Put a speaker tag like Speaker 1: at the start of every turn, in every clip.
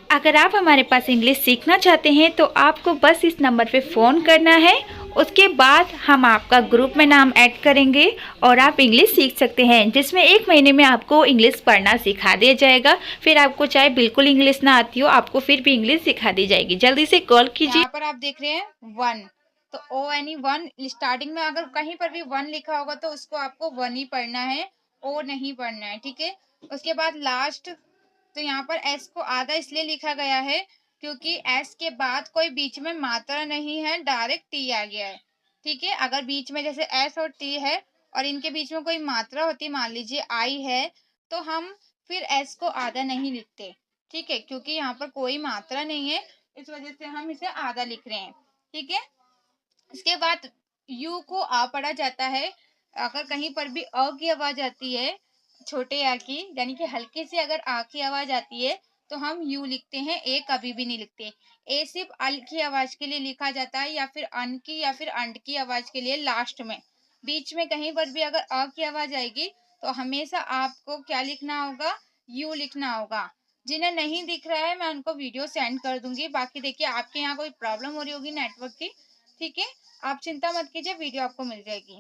Speaker 1: अगर आप हमारे पास इंग्लिश सीखना चाहते हैं तो आपको बस इस नंबर पे फ़ोन करना है। उसके बाद हम आपका ग्रुप में नाम ऐड करेंगे और आप इंग्लिश सीख सकते हैं, जिसमें 1 महीने में आपको इंग्लिश पढ़ना सिखा दिया जाएगा। फिर आपको चाहे बिल्कुल इंग्लिश ना आती हो, आपको फिर भी इंग्लिश सिखा दी जाएगी। जल्दी से कॉल कीजिए।
Speaker 2: यहाँ पर आप देख रहे हैं 1, तो ONE 1 स्टार्टिंग में अगर कहीं पर भी 1 लिखा होगा तो उसको आपको 1 ही पढ़ना है, ओ नहीं पढ़ना है, ठीक है। उसके बाद लास्ट, तो यहाँ पर एस को आधा इसलिए लिखा गया है क्योंकि एस के बाद कोई बीच में मात्रा नहीं है, डायरेक्ट टी आ गया है, ठीक है। अगर बीच में जैसे एस और टी है और इनके बीच में कोई मात्रा होती, मान लीजिए आई है, तो हम फिर एस को आधा नहीं लिखते, ठीक है, क्योंकि यहाँ पर कोई मात्रा नहीं है, इस वजह से हम इसे आधा लिख रहे हैं, ठीक है। इसके बाद यू को आ पढ़ा जाता है। अगर कहीं पर भी अ की आवाज आती है, छोटे आ की, यानी कि हल्के से अगर आ की आवाज आती है तो हम यू लिखते हैं, ए कभी भी नहीं लिखते। ए सिर्फ अल की आवाज के लिए लिखा जाता है, या फिर अन की या फिर अंड की आवाज के लिए लास्ट में। बीच में कहीं पर भी अगर अ की आवाज आएगी तो हमेशा आपको क्या लिखना होगा, यू लिखना होगा। जिन्हें नहीं दिख रहा है मैं उनको वीडियो सेंड कर दूंगी। बाकी देखिए आपके यहाँ कोई प्रॉब्लम हो रही होगी नेटवर्क की, ठीक है, आप चिंता मत कीजिए, वीडियो आपको मिल जाएगी,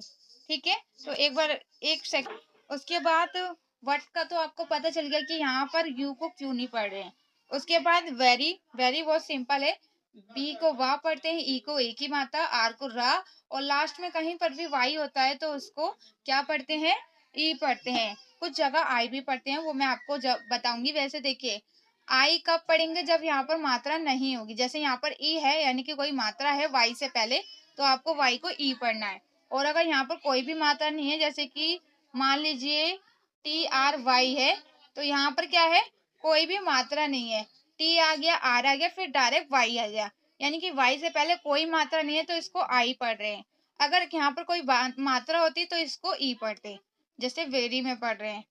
Speaker 2: ठीक है। तो एक बार एक सेकंड, उसके बाद वट का तो आपको पता चल गया कि यहाँ पर यू को क्यों नहीं पढ़ रहे हैं। उसके बाद वेरी, वेरी बहुत सिंपल है। बी को वाह पढ़ते हैं, ई को एक ही मात्रा, आर को रा, और लास्ट में कहीं पर भी वाई होता है तो उसको क्या पढ़ते हैं, ई पढ़ते हैं। कुछ जगह आई भी पढ़ते हैं, वो मैं आपको बताऊंगी। वैसे देखिए आई कब पढ़ेंगे, जब यहाँ पर मात्रा नहीं होगी। जैसे यहाँ पर ई है, यानी कि कोई मात्रा है वाई से पहले, तो आपको वाई को ई पढ़ना है। और अगर यहाँ पर कोई भी मात्रा नहीं है, जैसे कि मान लीजिए TRY है, तो यहाँ पर क्या है, कोई भी मात्रा नहीं है, टी आ गया, आर आ गया, फिर डायरेक्ट वाई आ गया, यानी कि वाई से पहले कोई मात्रा नहीं है तो इसको आई पढ़ रहे हैं। अगर यहाँ पर कोई मात्रा होती तो इसको ई पढ़ते, जैसे वेरी में पढ़ रहे हैं।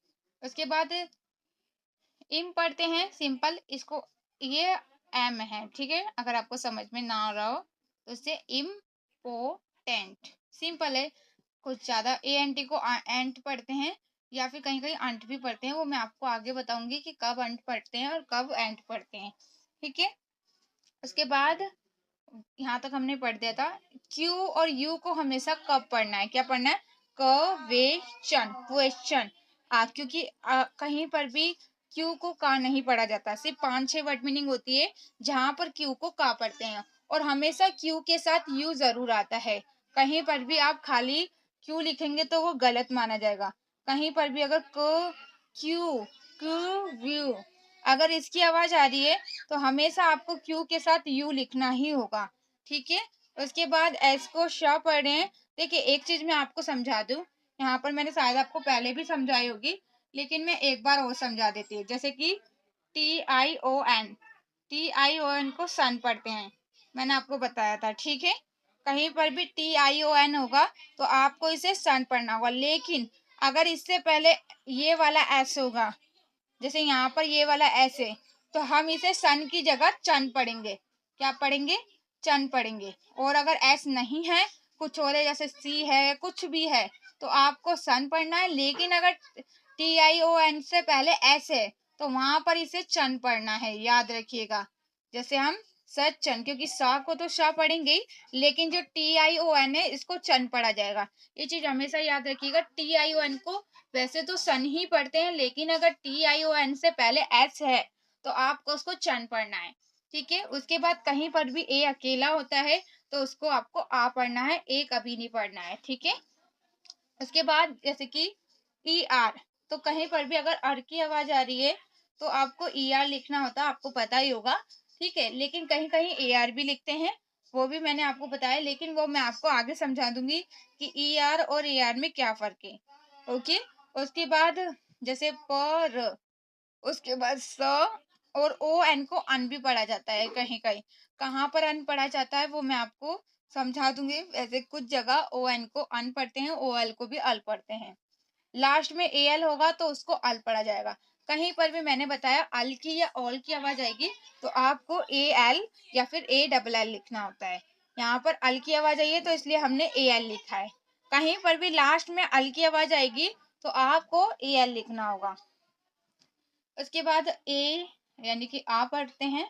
Speaker 2: उसके बाद इम पढ़ते हैं, सिंपल, इसको ये एम है, ठीक है। अगर आपको समझ में ना आ रहा हो तो इससे इम्पोर्टेंट, सिंपल है। कुछ ज्यादा एंटी को एंट पढ़ते हैं, या फिर कहीं कहीं अंट भी पढ़ते हैं, वो मैं आपको आगे बताऊंगी कि कब अंट पढ़ते हैं और कब एंट पढ़ते हैं, ठीक है। उसके बाद यहाँ तक हमने पढ़ दिया था। क्यू और यू को हमेशा कब पढ़ना है, क्या पढ़ना है, क्वेश्चन, क्वेश्चन। क्योंकि कहीं पर भी क्यू को का नहीं पढ़ा जाता, सिर्फ 5-6 वर्ड मीनिंग होती है जहां पर क्यू को का पढ़ते हैं, और हमेशा क्यू के साथ यू जरूर आता है। कहीं पर भी आप खाली क्यू लिखेंगे तो वो गलत माना जाएगा। कहीं पर भी अगर क्यू, क्यू, व्यू, अगर इसकी आवाज आ रही है तो हमेशा आपको क्यू के साथ यू लिखना ही होगा, ठीक है। उसके बाद एस को श पढ़ रहे हैं। देखिए एक चीज मैं आपको समझा दूं, यहाँ पर मैंने शायद आपको पहले भी समझाई होगी, लेकिन मैं एक बार और समझा देती हूँ। जैसे कि TION, TION को सन पढ़ते हैं, मैंने आपको बताया था, ठीक है। कहीं पर भी TION होगा तो आपको इसे सन पढ़ना होगा, लेकिन अगर इससे पहले ये वाला एस होगा, जैसे यहाँ पर ये वाला एस है, तो हम इसे सन की जगह चन पढ़ेंगे। क्या पढ़ेंगे, चन पढ़ेंगे। और अगर एस नहीं है, कुछ और है, जैसे सी है, कुछ भी है, तो आपको सन पढ़ना है। लेकिन अगर TION से पहले एस है तो वहां पर इसे चन पढ़ना है, याद रखिएगा। जैसे हम सचन, क्योंकि सा को तो शाह पढ़ेंगे ही, लेकिन जो TION है इसको चन पढ़ा जाएगा। ये चीज हमेशा याद रखिएगा। TION को वैसे तो सन ही पढ़ते हैं, लेकिन अगर TION से पहले एस है तो आपको उसको चन पढ़ना है, ठीक है। उसके बाद कहीं पर भी ए अकेला होता है तो उसको आपको आ पढ़ना है, ए कभी नहीं पढ़ना है, ठीक है। उसके बाद जैसे कि ER, तो कहीं पर भी अगर अर की आवाज आ रही है तो आपको ER लिखना होता है, आपको पता ही होगा, ठीक है। लेकिन कहीं कहीं AR भी लिखते हैं, वो भी मैंने आपको बताया, लेकिन वो मैं आपको आगे समझा दूंगी कि ER और AR में क्या फर्क है, ओके। उसके बाद जैसे पर, उसके बाद स, और ON को अन भी पढ़ा जाता है कहीं कहीं। कहाँ पर अन पढ़ा जाता है वो मैं आपको समझा दूंगी। वैसे कुछ जगह ON को अन पढ़ते हैं, OL को भी अल पढ़ते हैं। लास्ट में AL होगा तो उसको अल पढ़ा जाएगा। कहीं पर भी मैंने बताया अल की या ऑल की आवाज आएगी तो आपको AL या फिर ALL लिखना होता है। यहाँ पर अल की आवाज आई है तो इसलिए हमने AL लिखा है। कहीं पर भी लास्ट में अल की आवाज आएगी तो आपको AL लिखना होगा। उसके बाद यानी कि आ पढ़ते हैं।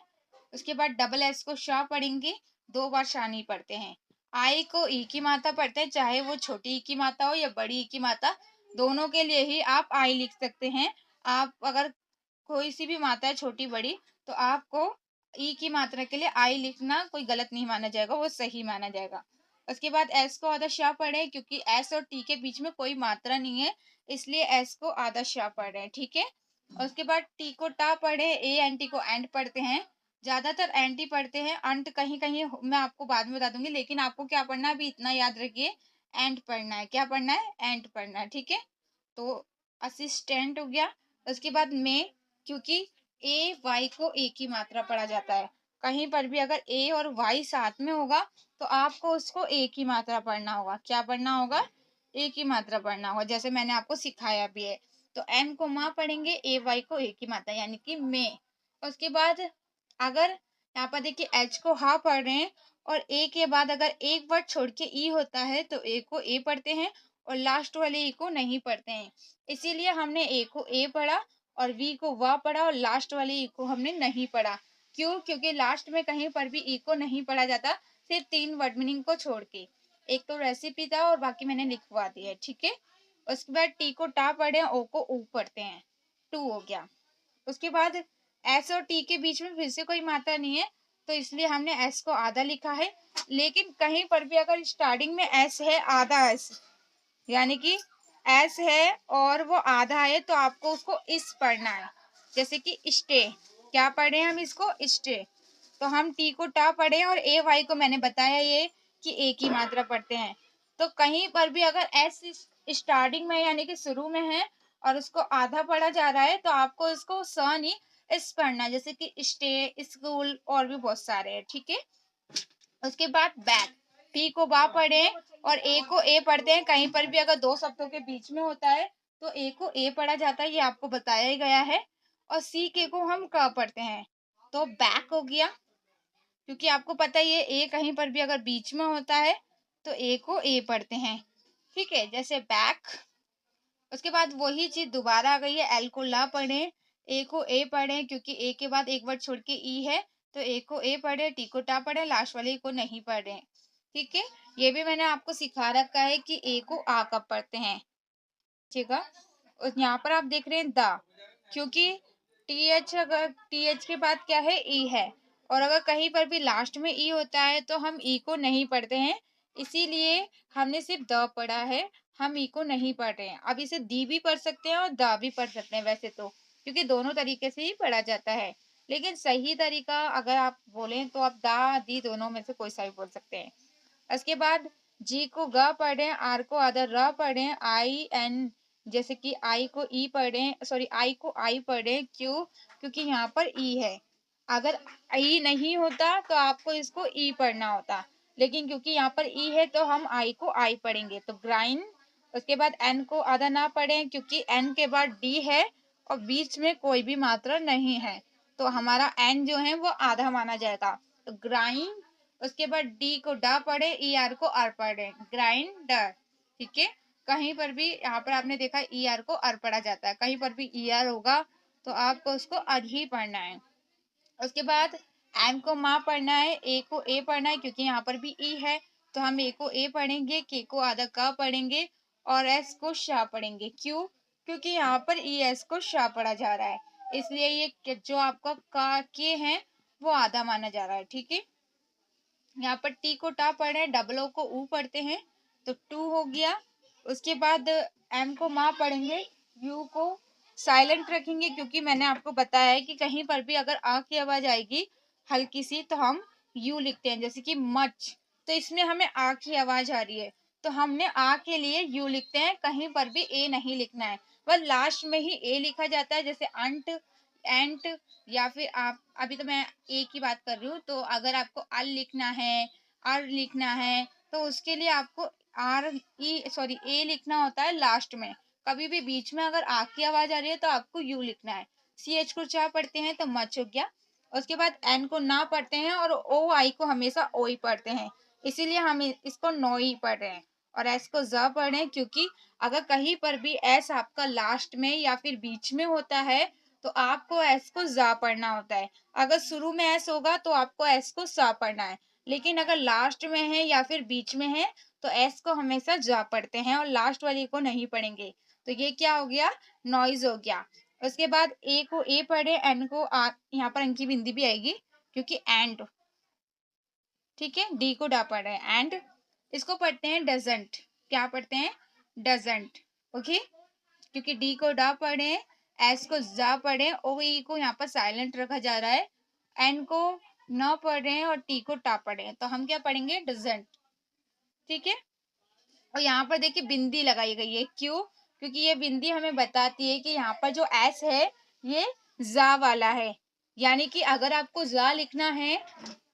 Speaker 2: उसके बाद डबल एस को शाह पढ़ेंगे, 2 बार शाह नहीं पढ़ते हैं। आई को ई की मात्रा पढ़ते हैं, चाहे वो छोटी ई की मात्रा हो या बड़ी ई की मात्रा, दोनों के लिए ही आप आई लिख सकते हैं। आप अगर कोई सी भी मात्रा है छोटी बड़ी, तो आपको ई की मात्रा के लिए आई लिखना कोई गलत नहीं माना जाएगा, वो सही माना जाएगा। उसके बाद एस को आधा शाह पढ़े, क्योंकि एस और टी के बीच में कोई मात्रा नहीं है, इसलिए एस को आधा शाह पढ़ रहे हैं, ठीक है। उसके बाद टी को टा पढ़े, ए एन टी को एंड पढ़ते हैं। ज्यादातर एंटी पढ़ते हैं, अंट कहीं कहीं मैं आपको बाद में बता दूंगी, लेकिन आपको क्या पढ़ना है अभी इतना याद रखिए, एंड पढ़ना है। क्या पढ़ना है? एंड पढ़ना है, ठीक है। तो असिस्टेंट हो गया। उसके बाद में, क्योंकि ए वाई को ए की मात्रा पढ़ा जाता है, कहीं पर भी अगर ए और वाई साथ में होगा तो आपको उसको ए की मात्रा पढ़ना होगा। क्या पढ़ना होगा? ए की मात्रा पढ़ना होगा, जैसे मैंने आपको सिखाया भी है। तो एम को माँ पढ़ेंगे, ए वाई को ए की मात्रा यानी कि मे। उसके बाद अगर यहाँ पर देखिए एच को हा पढ़ रहे हैं और ए के बाद अगर एक वर्ड छोड़ के ई होता है तो ए को ए पढ़ते हैं और लास्ट वाले ई को नहीं पढ़ते हैं। इसीलिए हमने ए को ए पढ़ा और वी को वा पढ़ा और लास्ट वाले ई को हमने नहीं पढ़ा। क्यों? क्योंकि लास्ट में कहीं पर भी ई को नहीं पढ़ा जाता, सिर्फ 3 वर्ड मीनिंग को छोड़ के। एक तो रेसिपी था और बाकी मैंने लिखवा दिया है, ठीक है। उसके बाद टी को टा पढ़े, ओ को ऊ पढ़ते हैं, 2 हो गया। उसके बाद एस और टी के बीच में फिर से कोई मात्रा नहीं है, तो इसलिए हमने एस को आधा लिखा है। लेकिन कहीं पर भी अगर स्टार्टिंग में एस है, आधा एस, यानी कि एस है और वो आधा है, तो आपको उसको इस पढ़ना है। जैसे कि स्टे, क्या पढ़े हम इसको? स्टे। तो हम टी को टा पढ़े और ए वाई को मैंने बताया ये कि ए की मात्रा पढ़ते हैं। तो कहीं पर भी अगर एस स्टार्टिंग में यानी कि शुरू में है और उसको आधा पढ़ा जा रहा है, तो आपको इसको स नहीं इस पढ़ना है, जैसे कि स्टे, स्कूल और भी बहुत सारे हैं, ठीक है। उसके बाद बैक, पी को बा पढ़े और ए को ए पढ़ते हैं। कहीं पर भी अगर 2 शब्दों के बीच में होता है तो ए को ए पढ़ा जाता है, ये आपको बताया ही गया है। और सी के को हम क पढ़ते हैं, तो बैक हो गया। क्योंकि आपको पता ही है ए कहीं पर भी अगर बीच में होता है तो ए को ए पढ़ते हैं, ठीक है, जैसे बैक। उसके बाद वही चीज दोबारा आ गई है, एल को ला पढ़े, ए को ए पढ़े, क्योंकि ए के बाद एक वर्ड छोड़ के ई है, तो ए को ए पढ़े, टी को टा पढ़े, लास्ट वाले को नहीं पढ़े, ठीक है। ये भी मैंने आपको सिखा रखा है कि ए को आ कब पढ़ते हैं, ठीक है। और यहाँ पर आप देख रहे हैं द, क्योंकि टी एच, अगर टी एच के बाद क्या है? ई है, और अगर कहीं पर भी लास्ट में ई होता है तो हम ई को नहीं पढ़ते हैं, इसीलिए हमने सिर्फ द पढ़ा है, हम ई को नहीं पढ़ रहे हैं। अब इसे दी भी पढ़ सकते हैं और द भी पढ़ सकते हैं वैसे तो, क्योंकि दोनों तरीके से ही पढ़ा जाता है। लेकिन सही तरीका अगर आप बोलें तो आप दा दी दोनों में से कोई सा भी बोल सकते हैं। उसके बाद जी को ग पढ़े, आर को अदर र पढ़े, आई एन, जैसे कि आई को ई पढ़े, सॉरी आई को आई पढ़े, क्यों? क्योंकि यहाँ पर ई है। अगर ई नहीं होता तो आपको इसको ई पढ़ना होता, लेकिन क्योंकि यहाँ पर ई है तो हम आई को आई पढ़ेंगे, तो ग्राइन। उसके बाद एन को आधा ना पढ़ें, क्योंकि एन के बाद डी है और बीच में कोई भी मात्रा नहीं है, तो हमारा एन जो है वो आधा माना जाएगा, तो ग्राइन। उसके बाद डी को डा पढ़े, ई आर को आर पढ़े, ग्राइंडर, ठीक है। कहीं पर भी यहाँ पर आपने देखा ई आर को आर पढ़ा जाता है, कहीं पर भी ई आर होगा तो आपको उसको अर ही पढ़ना है। उसके बाद एम को माँ पढ़ना है, ए को ए पढ़ना है, क्योंकि यहाँ पर भी ई है तो हम ए को ए पढ़ेंगे, के को आधा का पढ़ेंगे और एस को शाह पढ़ेंगे। क्यों? क्योंकि यहाँ पर ई एस को शाह पढ़ा जा रहा है, इसलिए ये जो आपका का के है वो आधा माना जा रहा है, ठीक है। यहाँ पर टी को टा पढ़े, डबल ओ को ऊ पढ़ते हैं, तो 2 हो गया। उसके बाद एम को माँ पढ़ेंगे, यू को साइलेंट रखेंगे, क्योंकि मैंने आपको बताया है कि कहीं पर भी अगर आ की आवाज आएगी हल्की सी तो हम यू लिखते हैं, जैसे कि मच, तो इसमें हमें आ की आवाज आ रही है तो हमने आ के लिए यू लिखते हैं, कहीं पर भी ए नहीं लिखना है, बस लास्ट में ही ए लिखा जाता है, जैसे अंट, एंट, या फिर आप, अभी तो मैं ए की बात कर रही हूँ, तो अगर आपको अल लिखना है, आर लिखना है, तो उसके लिए आपको आर ई सॉरी ए लिखना होता है लास्ट में। कभी भी बीच में अगर आ की आवाज आ रही है तो आपको यू लिखना है। सी एच को चा पढ़ते हैं तो मच हो गया। उसके बाद एन को ना पढ़ते हैं और ओ आई को हमेशा ओ ही पढ़ते हैं, इसीलिए हम इसको नो ही पढ़ रहे हैं। और एस को ज पढ़ रहे हैं, क्योंकि अगर कहीं पर भी एस आपका लास्ट में या फिर बीच में होता है तो आपको एस को जा पढ़ना होता है। अगर शुरू में एस होगा तो आपको एस को सा पढ़ना है, लेकिन अगर लास्ट में है या फिर बीच में है तो एस को हमेशा जा पढ़ते हैं और लास्ट वाली को नहीं पढ़ेंगे। तो ये क्या हो गया, नॉइज हो गया। उसके बाद ए को ए पढ़े, एन को आ, यहाँ पर अंकी बिंदी भी आएगी क्योंकि एंड, ठीक है। डी को डा पढ़ रहे हैं एंड, इसको पढ़ते हैं डजंट। क्या पढ़ते हैं, डजंट, ओके। क्योंकि डी को डा पढ़े, एस को जा पढ़े, ओ ई को यहाँ पर साइलेंट रखा जा रहा है, एन को न पढ़ रहे हैं और टी को टा पढ़े हैं, तो हम क्या पढ़ेंगे, डजंट, ठीक है। और यहाँ पर देखिए बिंदी लगाई गई है, क्यों, क्योंकि ये बिंदी हमें बताती है कि यहाँ पर जो एस है ये जा वाला है। यानी कि अगर आपको जा लिखना है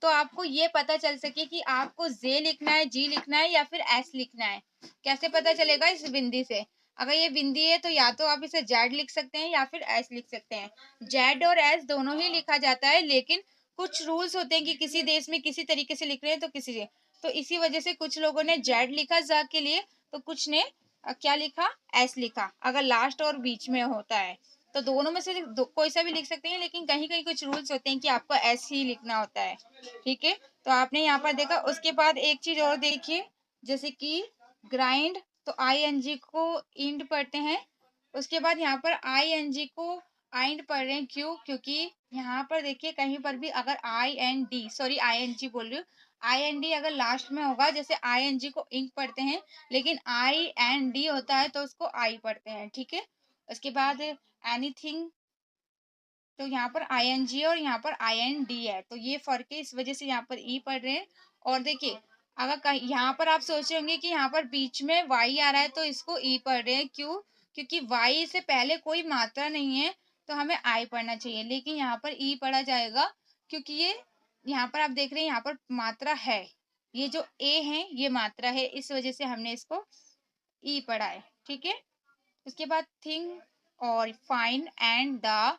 Speaker 2: तो आपको ये पता चल सके कि आपको जे लिखना है, जी लिखना है या फिर एस लिखना है। कैसे पता चलेगा, इस बिंदी से। अगर ये बिंदी है तो या तो आप इसे जेड लिख सकते हैं या फिर एस लिख सकते हैं। जेड और एस दोनों ही लिखा जाता है, लेकिन कुछ रूल्स होते हैं कि किसी देश में किसी तरीके से लिख रहे हैं तो किसी से, तो इसी वजह से कुछ लोगों ने जेड लिखा जा के लिए, तो कुछ ने क्या लिखा, एस लिखा। अगर लास्ट और बीच में होता है तो दोनों में से कोई सा भी लिख सकते हैं, लेकिन कहीं कहीं कुछ रूल्स होते हैं कि आपको एस ही लिखना होता है, ठीक है। तो आपने यहाँ पर देखा। उसके बाद एक चीज और देखिए, जैसे कि ग्राइंड, तो आई एन जी को इंड पढ़ते हैं। उसके बाद यहाँ पर आई एन जी को आइंड पढ़ रहे हैं, क्यों, क्योंकि यहाँ पर देखिए कहीं पर भी अगर I N D, sorry I N G बोल रही हूँ, आई एन डी अगर लास्ट में होगा, जैसे आई एन जी को इंक पढ़ते हैं, लेकिन आई एन डी होता है तो उसको आई पढ़ते हैं, ठीक है। उसके बाद एनीथिंग, तो यहाँ पर आई एन जी और यहाँ पर आई एन डी है, तो ये फर्क है, इस वजह से यहाँ पर ई पढ़ रहे हैं। और देखिए अगर कहीं यहाँ पर आप सोच रहे होंगे कि यहाँ पर बीच में वाई आ रहा है तो इसको ई पढ़ रहे हैं, क्यों, क्योंकि वाई से पहले कोई मात्रा नहीं है तो हमें आई पढ़ना चाहिए, लेकिन यहाँ पर ई पढ़ा जाएगा क्योंकि ये यहाँ पर आप देख रहे हैं यहाँ पर मात्रा है, ये जो ए है ये मात्रा है, इस वजह से हमने इसको ई पढ़ा है, ठीक है। उसके बाद थिंग और फाइन एंड द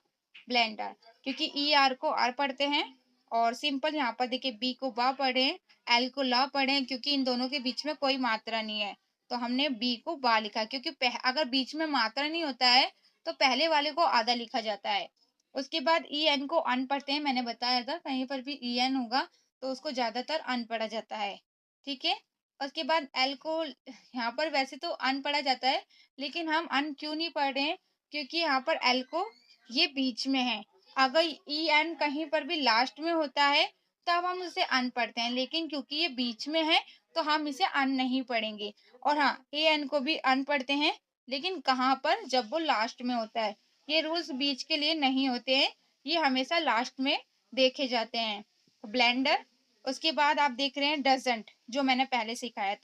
Speaker 2: ब्लेंडर, क्योंकि ई आर को आर पढ़ते हैं। और सिंपल यहाँ पर देखिए बी को बा पढ़े, एल को ला पढ़े, क्योंकि इन दोनों के बीच में कोई मात्रा नहीं है तो हमने बी को बा लिखा, क्योंकि अगर बीच में मात्रा नहीं होता है तो पहले वाले को आधा लिखा जाता है। उसके बाद ई एन को अन पढ़ते हैं, मैंने बताया था कहीं पर भी ई एन होगा तो उसको ज्यादातर अन पढ़ा जाता है, ठीक है। उसके बाद एल को यहाँ पर वैसे तो अन पढ़ा जाता है, लेकिन हम अन क्यों नहीं पढ़ रहे हैं, क्योंकि यहाँ पर एल को ये बीच में है। अगर ई एन कहीं पर भी लास्ट में होता है तब हम उसे अन पढ़ते हैं, लेकिन क्योंकि ये बीच में है तो हम इसे अन नहीं पढ़ेंगे। और हाँ, ए एन को भी अन पढ़ते हैं, लेकिन कहाँ पर, जब वो लास्ट में होता है। ये रूल्स बीच के लिए नहीं होते हैं, ये हमेशा लास्ट में देखे जाते हैं। ब्लेंडर, उसके बाद आप देख रहे हैं डजंट, जो मैंने पहले सिखाया था।